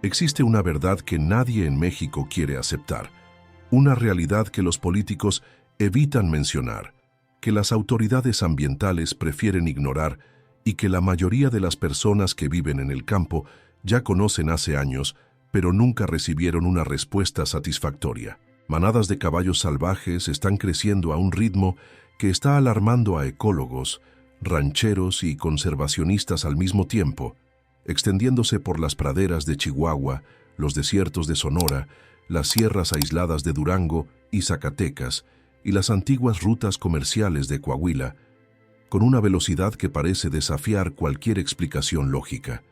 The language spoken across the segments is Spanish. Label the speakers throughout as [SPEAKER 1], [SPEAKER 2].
[SPEAKER 1] Existe una verdad que nadie en México quiere aceptar, una realidad que los políticos evitan mencionar, que las autoridades ambientales prefieren ignorar y que la mayoría de las personas que viven en el campo ya conocen hace años, pero nunca recibieron una respuesta satisfactoria. Manadas de caballos salvajes están creciendo a un ritmo que está alarmando a ecólogos, rancheros y conservacionistas al mismo tiempo, extendiéndose por las praderas de Chihuahua, los desiertos de Sonora, las sierras aisladas de Durango y Zacatecas y las antiguas rutas comerciales de Coahuila, con una velocidad que parece desafiar cualquier explicación lógica.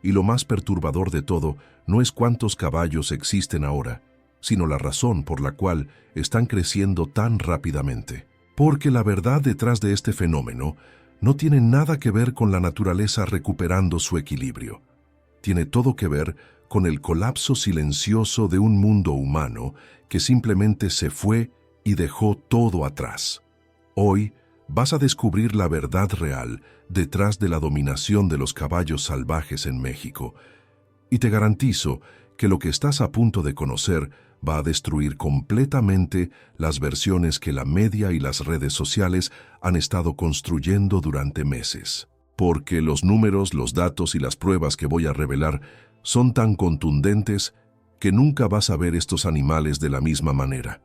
[SPEAKER 1] Y lo más perturbador de todo no es cuántos caballos existen ahora, sino la razón por la cual están creciendo tan rápidamente. Porque la verdad detrás de este fenómeno no tiene nada que ver con la naturaleza recuperando su equilibrio. Tiene todo que ver con el colapso silencioso de un mundo humano que simplemente se fue y dejó todo atrás. Hoy vas a descubrir la verdad real detrás de la dominación de los caballos salvajes en México. Y te garantizo que lo que estás a punto de conocer va a destruir completamente las versiones que la media y las redes sociales han estado construyendo durante meses. Porque los números, los datos y las pruebas que voy a revelar son tan contundentes que nunca vas a ver estos animales de la misma manera.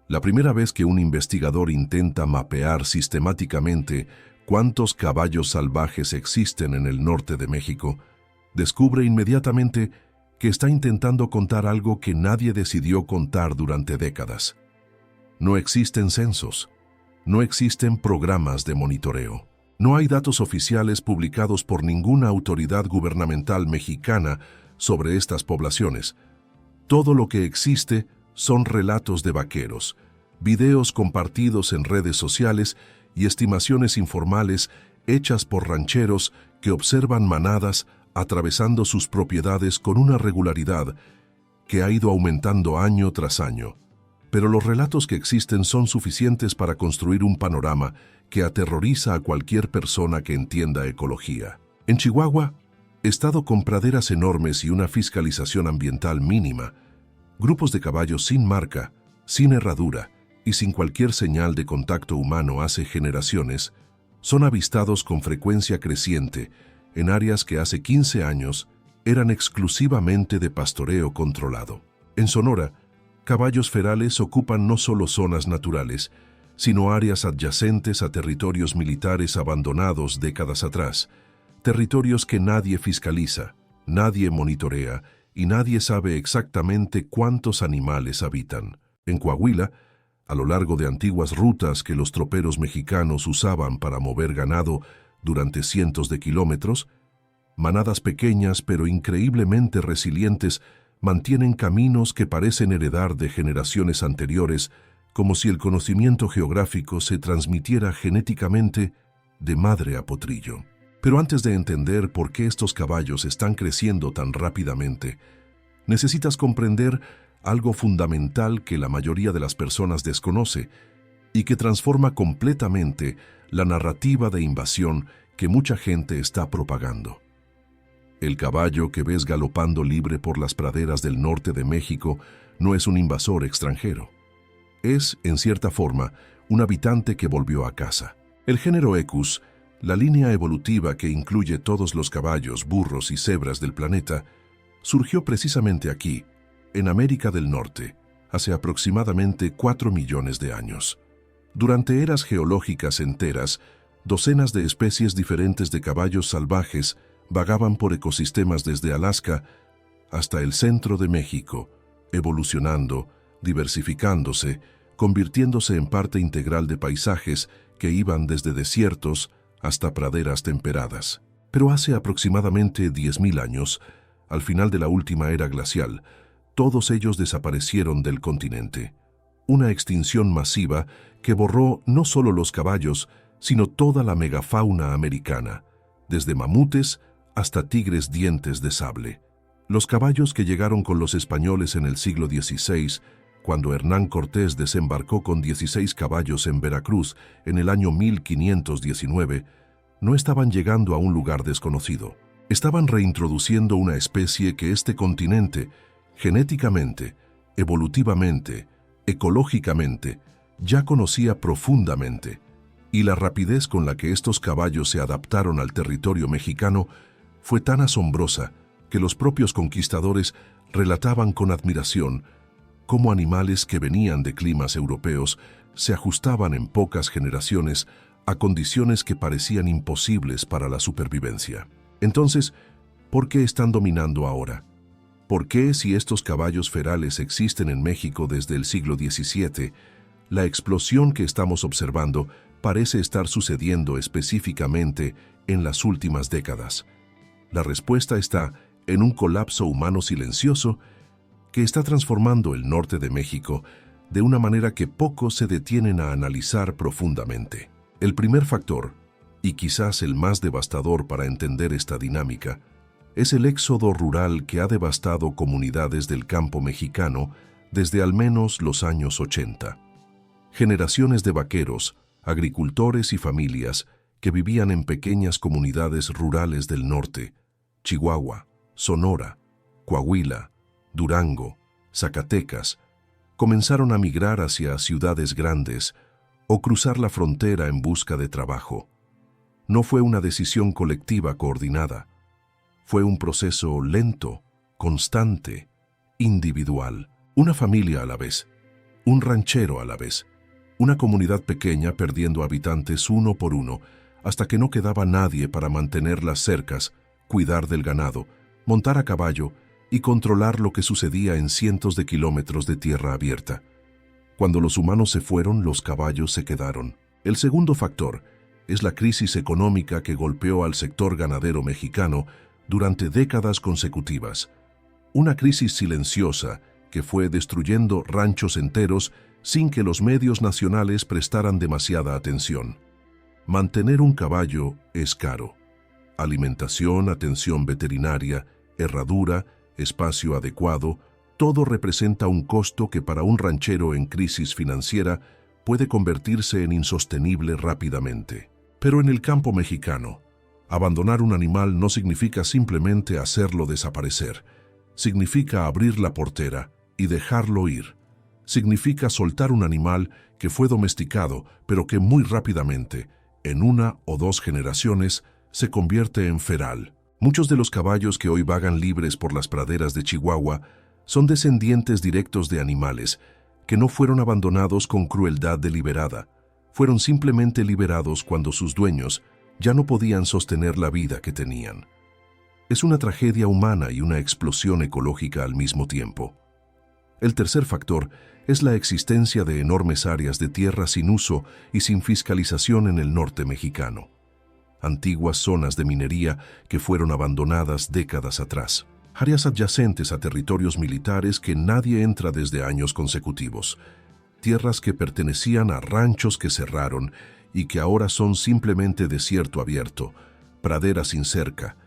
[SPEAKER 1] La primera vez que un investigador intenta mapear sistemáticamente cuántos caballos salvajes existen en el norte de México, descubre inmediatamente que está intentando contar algo que nadie decidió contar durante décadas. No existen censos, no existen programas de monitoreo, no hay datos oficiales publicados por ninguna autoridad gubernamental mexicana sobre estas poblaciones. Todo lo que existe son relatos de vaqueros, videos compartidos en redes sociales y estimaciones informales hechas por rancheros que observan manadas atravesando sus propiedades con una regularidad que ha ido aumentando año tras año. Pero los relatos que existen son suficientes para construir un panorama que aterroriza a cualquier persona que entienda ecología. En Chihuahua, estado con praderas enormes y una fiscalización ambiental mínima, grupos de caballos sin marca, sin herradura y sin cualquier señal de contacto humano hace generaciones, son avistados con frecuencia creciente en áreas que hace 15 años eran exclusivamente de pastoreo controlado. En Sonora, caballos ferales ocupan no solo zonas naturales, sino áreas adyacentes a territorios militares abandonados décadas atrás, territorios que nadie fiscaliza, nadie monitorea y nadie sabe exactamente cuántos animales habitan. En Coahuila, a lo largo de antiguas rutas que los troperos mexicanos usaban para mover ganado durante cientos de kilómetros, manadas pequeñas pero increíblemente resilientes mantienen caminos que parecen heredar de generaciones anteriores, como si el conocimiento geográfico se transmitiera genéticamente de madre a potrillo. Pero antes de entender por qué estos caballos están creciendo tan rápidamente, necesitas comprender algo fundamental que la mayoría de las personas desconoce y que transforma completamente la narrativa de invasión que mucha gente está propagando. El caballo que ves galopando libre por las praderas del norte de México no es un invasor extranjero. Es, en cierta forma, un habitante que volvió a casa. El género Equus, la línea evolutiva que incluye todos los caballos, burros y cebras del planeta, surgió precisamente aquí, en América del Norte, hace aproximadamente 4 millones de años. Durante eras geológicas enteras, docenas de especies diferentes de caballos salvajes vagaban por ecosistemas desde Alaska hasta el centro de México, evolucionando, diversificándose, convirtiéndose en parte integral de paisajes que iban desde desiertos hasta praderas temperadas. Pero hace aproximadamente 10.000 años, al final de la última era glacial, todos ellos desaparecieron del continente. Una extinción masiva que borró no solo los caballos, sino toda la megafauna americana, desde mamutes hasta tigres dientes de sable. Los caballos que llegaron con los españoles en el siglo XVI, cuando Hernán Cortés desembarcó con 16 caballos en Veracruz en el año 1519, no estaban llegando a un lugar desconocido. Estaban reintroduciendo una especie que este continente, genéticamente, evolutivamente, ecológicamente, ya conocía profundamente, y la rapidez con la que estos caballos se adaptaron al territorio mexicano fue tan asombrosa que los propios conquistadores relataban con admiración cómo animales que venían de climas europeos se ajustaban en pocas generaciones a condiciones que parecían imposibles para la supervivencia. Entonces, ¿por qué están dominando ahora? ¿Por qué, si estos caballos ferales existen en México desde el siglo XVII, la explosión que estamos observando parece estar sucediendo específicamente en las últimas décadas? La respuesta está en un colapso humano silencioso que está transformando el norte de México de una manera que pocos se detienen a analizar profundamente. El primer factor, y quizás el más devastador para entender esta dinámica, es el éxodo rural que ha devastado comunidades del campo mexicano desde al menos los años 80. Generaciones de vaqueros, agricultores y familias que vivían en pequeñas comunidades rurales del norte, Chihuahua, Sonora, Coahuila, Durango, Zacatecas, comenzaron a migrar hacia ciudades grandes o cruzar la frontera en busca de trabajo. No fue una decisión colectiva coordinada. Fue un proceso lento, constante, individual. Una familia a la vez, un ranchero a la vez, una comunidad pequeña perdiendo habitantes uno por uno hasta que no quedaba nadie para mantener las cercas, cuidar del ganado, montar a caballo y controlar lo que sucedía en cientos de kilómetros de tierra abierta. Cuando los humanos se fueron, los caballos se quedaron. El segundo factor es la crisis económica que golpeó al sector ganadero mexicano durante décadas consecutivas. Una crisis silenciosa que fue destruyendo ranchos enteros sin que los medios nacionales prestaran demasiada atención. Mantener un caballo es caro. Alimentación, atención veterinaria, herradura, espacio adecuado, todo representa un costo que para un ranchero en crisis financiera puede convertirse en insostenible rápidamente. Pero en el campo mexicano, abandonar un animal no significa simplemente hacerlo desaparecer. Significa abrir la portera y dejarlo ir. Significa soltar un animal que fue domesticado, pero que muy rápidamente, en 1 o 2 generaciones, se convierte en feral. Muchos de los caballos que hoy vagan libres por las praderas de Chihuahua son descendientes directos de animales que no fueron abandonados con crueldad deliberada. Fueron simplemente liberados cuando sus dueños ya no podían sostener la vida que tenían. Es una tragedia humana y una explosión ecológica al mismo tiempo. El tercer factor es la existencia de enormes áreas de tierra sin uso y sin fiscalización en el norte mexicano. Antiguas zonas de minería que fueron abandonadas décadas atrás. Áreas adyacentes a territorios militares que nadie entra desde años consecutivos. Tierras que pertenecían a ranchos que cerraron y que ahora son simplemente desierto abierto, pradera sin cerca,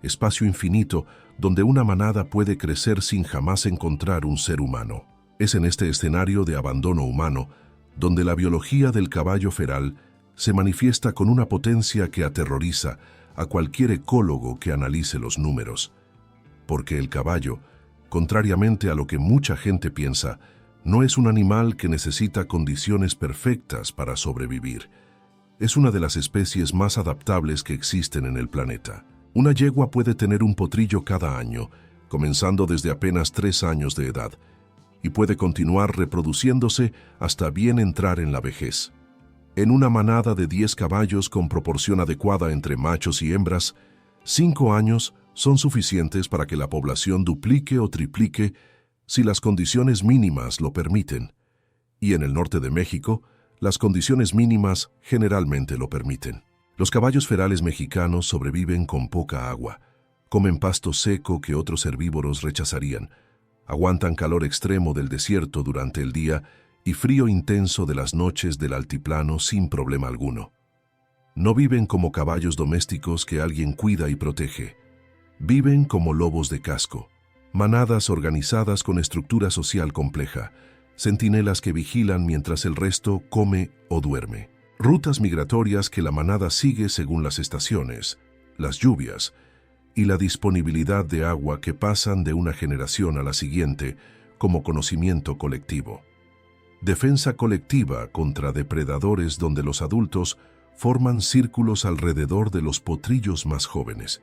[SPEAKER 1] espacio infinito donde una manada puede crecer sin jamás encontrar un ser humano. Es en este escenario de abandono humano donde la biología del caballo feral se manifiesta con una potencia que aterroriza a cualquier ecólogo que analice los números. Porque el caballo, contrariamente a lo que mucha gente piensa, no es un animal que necesita condiciones perfectas para sobrevivir. Es una de las especies más adaptables que existen en el planeta. Una yegua puede tener un potrillo cada año, comenzando desde apenas 3 años de edad, y puede continuar reproduciéndose hasta bien entrar en la vejez. En una manada de 10 caballos con proporción adecuada entre machos y hembras, 5 años son suficientes para que la población duplique o triplique si las condiciones mínimas lo permiten. Y en el norte de México, las condiciones mínimas generalmente lo permiten. Los caballos ferales mexicanos sobreviven con poca agua, comen pasto seco que otros herbívoros rechazarían, aguantan calor extremo del desierto durante el día y frío intenso de las noches del altiplano sin problema alguno. No viven como caballos domésticos que alguien cuida y protege. Viven como lobos de casco, manadas organizadas con estructura social compleja, centinelas que vigilan mientras el resto come o duerme. Rutas migratorias que la manada sigue según las estaciones, las lluvias y la disponibilidad de agua que pasan de una generación a la siguiente como conocimiento colectivo. Defensa colectiva contra depredadores donde los adultos forman círculos alrededor de los potrillos más jóvenes.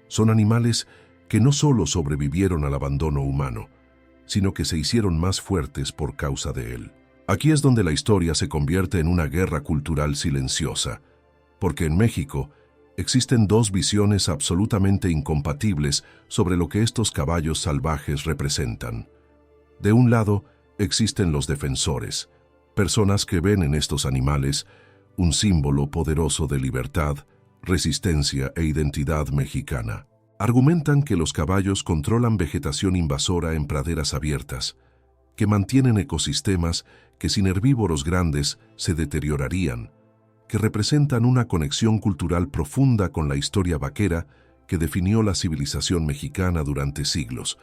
[SPEAKER 1] Son animales que no solo sobrevivieron al abandono humano, sino que se hicieron más fuertes por causa de él. Aquí es donde la historia se convierte en una guerra cultural silenciosa, porque en México existen dos visiones absolutamente incompatibles sobre lo que estos caballos salvajes representan. De un lado, existen los defensores, personas que ven en estos animales un símbolo poderoso de libertad, resistencia e identidad mexicana. Argumentan que los caballos controlan vegetación invasora en praderas abiertas, que mantienen ecosistemas que sin herbívoros grandes se deteriorarían, que representan una conexión cultural profunda con la historia vaquera que definió la civilización mexicana durante siglos.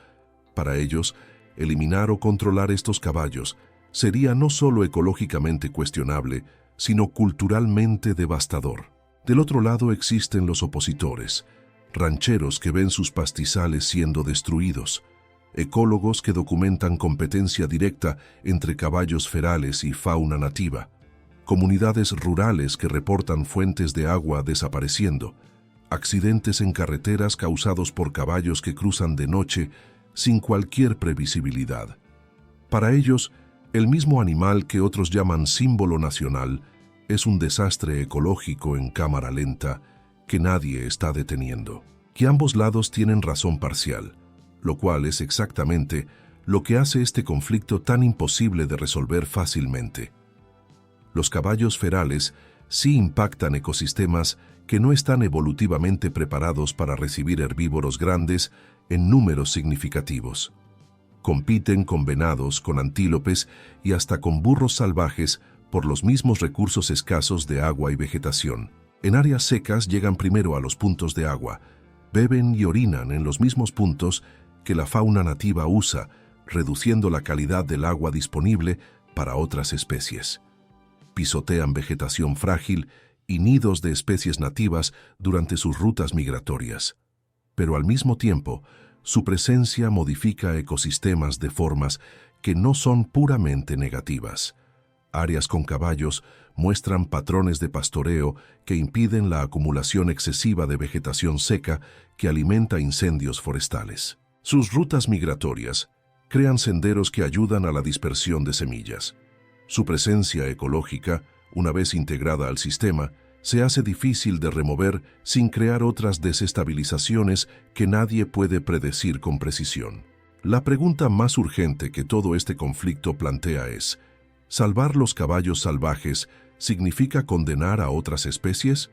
[SPEAKER 1] Para ellos, eliminar o controlar estos caballos sería no solo ecológicamente cuestionable, sino culturalmente devastador. Del otro lado existen los opositores, rancheros que ven sus pastizales siendo destruidos, ecólogos que documentan competencia directa entre caballos ferales y fauna nativa, comunidades rurales que reportan fuentes de agua desapareciendo, accidentes en carreteras causados por caballos que cruzan de noche sin cualquier previsibilidad. Para ellos, el mismo animal que otros llaman símbolo nacional es un desastre ecológico en cámara lenta que nadie está deteniendo. Que ambos lados tienen razón parcial, lo cual es exactamente lo que hace este conflicto tan imposible de resolver fácilmente. Los caballos ferales sí impactan ecosistemas que no están evolutivamente preparados para recibir herbívoros grandes en números significativos. Compiten con venados, con antílopes y hasta con burros salvajes por los mismos recursos escasos de agua y vegetación. En áreas secas llegan primero a los puntos de agua, beben y orinan en los mismos puntos que la fauna nativa usa, reduciendo la calidad del agua disponible para otras especies. Pisotean vegetación frágil y nidos de especies nativas durante sus rutas migratorias. Pero al mismo tiempo, su presencia modifica ecosistemas de formas que no son puramente negativas. Áreas con caballos muestran patrones de pastoreo que impiden la acumulación excesiva de vegetación seca que alimenta incendios forestales. Sus rutas migratorias crean senderos que ayudan a la dispersión de semillas. Su presencia ecológica, una vez integrada al sistema, se hace difícil de remover sin crear otras desestabilizaciones que nadie puede predecir con precisión. La pregunta más urgente que todo este conflicto plantea es: ¿salvar los caballos salvajes significa condenar a otras especies?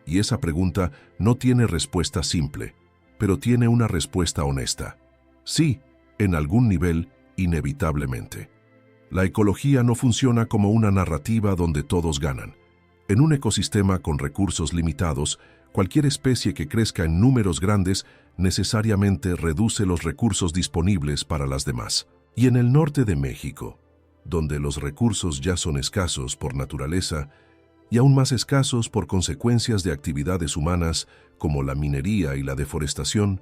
[SPEAKER 1] Y esa pregunta no tiene respuesta simple, pero tiene una respuesta honesta. Sí, en algún nivel, inevitablemente. La ecología no funciona como una narrativa donde todos ganan. En un ecosistema con recursos limitados, cualquier especie que crezca en números grandes necesariamente reduce los recursos disponibles para las demás. Y en el norte de México, donde los recursos ya son escasos por naturaleza y aún más escasos por consecuencias de actividades humanas como la minería y la deforestación,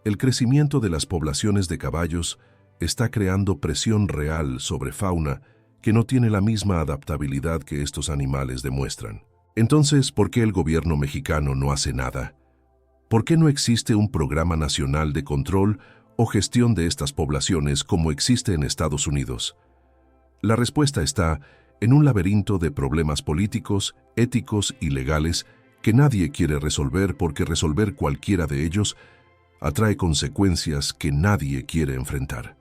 [SPEAKER 1] el crecimiento de las poblaciones de caballos está creando presión real sobre fauna que no tiene la misma adaptabilidad que estos animales demuestran. Entonces, ¿por qué el gobierno mexicano no hace nada? ¿Por qué no existe un programa nacional de control o gestión de estas poblaciones como existe en Estados Unidos? La respuesta está en un laberinto de problemas políticos, éticos y legales que nadie quiere resolver porque resolver cualquiera de ellos atrae consecuencias que nadie quiere enfrentar.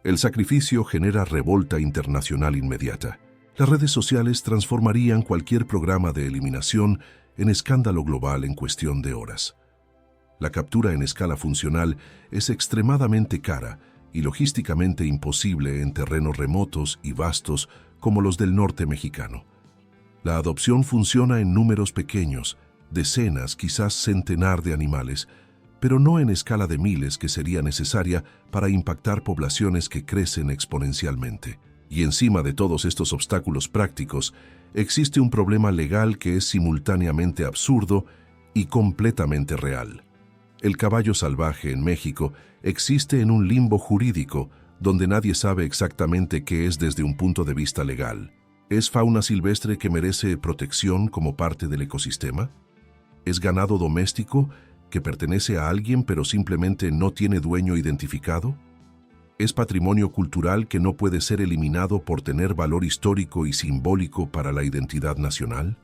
[SPEAKER 1] El sacrificio genera revolta internacional inmediata. Las redes sociales transformarían cualquier programa de eliminación en escándalo global en cuestión de horas. La captura en escala funcional es extremadamente cara y logísticamente imposible en terrenos remotos y vastos como los del norte mexicano. La adopción funciona en números pequeños, decenas, quizás centenar de animales, pero no en escala de miles que sería necesaria para impactar poblaciones que crecen exponencialmente. Y encima de todos estos obstáculos prácticos, existe un problema legal que es simultáneamente absurdo y completamente real. El caballo salvaje en México existe en un limbo jurídico donde nadie sabe exactamente qué es desde un punto de vista legal. ¿Es fauna silvestre que merece protección como parte del ecosistema? ¿Es ganado doméstico que pertenece a alguien pero simplemente no tiene dueño identificado? ¿Es patrimonio cultural que no puede ser eliminado por tener valor histórico y simbólico para la identidad nacional?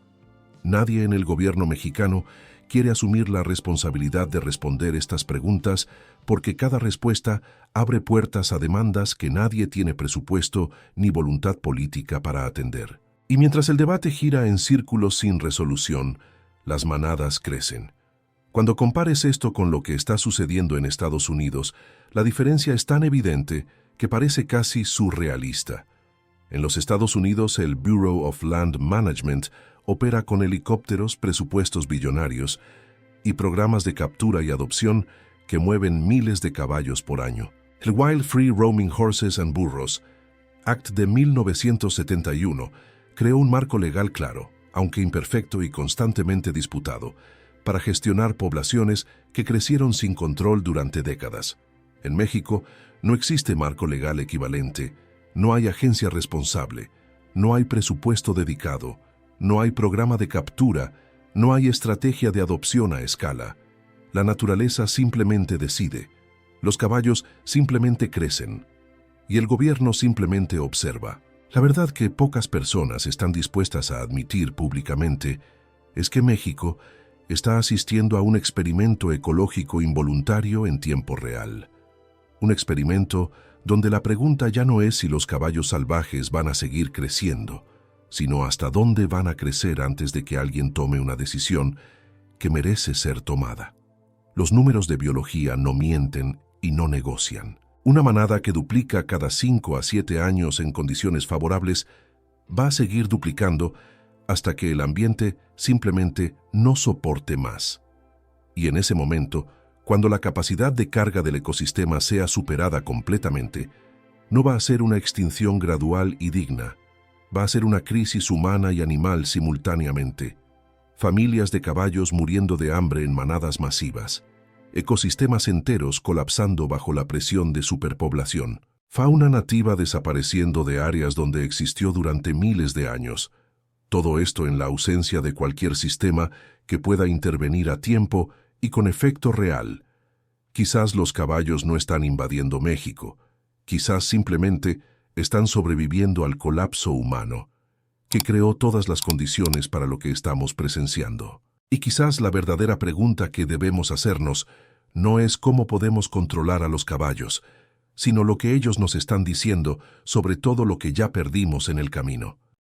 [SPEAKER 1] Nadie en el gobierno mexicano quiere asumir la responsabilidad de responder estas preguntas porque cada respuesta abre puertas a demandas que nadie tiene presupuesto ni voluntad política para atender. Y mientras el debate gira en círculos sin resolución, las manadas crecen. Cuando compares esto con lo que está sucediendo en Estados Unidos, la diferencia es tan evidente que parece casi surrealista. En los Estados Unidos, el Bureau of Land Management opera con helicópteros, presupuestos billonarios y programas de captura y adopción que mueven miles de caballos por año. El Wild Free Roaming Horses and Burros Act de 1971 creó un marco legal claro, aunque imperfecto y constantemente disputado, para gestionar poblaciones que crecieron sin control durante décadas. En México no existe marco legal equivalente, no hay agencia responsable, no hay presupuesto dedicado, no hay programa de captura, no hay estrategia de adopción a escala. La naturaleza simplemente decide, los caballos simplemente crecen y el gobierno simplemente observa. La verdad que pocas personas están dispuestas a admitir públicamente es que México está asistiendo a un experimento ecológico involuntario en tiempo real. Un experimento donde la pregunta ya no es si los caballos salvajes van a seguir creciendo, sino hasta dónde van a crecer antes de que alguien tome una decisión que merece ser tomada. Los números de biología no mienten y no negocian. Una manada que duplica cada 5 a 7 años en condiciones favorables va a seguir duplicando hasta que el ambiente simplemente no soporte más. Y en ese momento, cuando la capacidad de carga del ecosistema sea superada completamente, no va a ser una extinción gradual y digna, va a ser una crisis humana y animal simultáneamente. Familias de caballos muriendo de hambre en manadas masivas, ecosistemas enteros colapsando bajo la presión de superpoblación, fauna nativa desapareciendo de áreas donde existió durante miles de años. Todo esto en la ausencia de cualquier sistema que pueda intervenir a tiempo y con efecto real. Quizás los caballos no están invadiendo México, quizás simplemente están sobreviviendo al colapso humano, que creó todas las condiciones para lo que estamos presenciando. Y quizás la verdadera pregunta que debemos hacernos no es cómo podemos controlar a los caballos, sino lo que ellos nos están diciendo sobre todo lo que ya perdimos en el camino.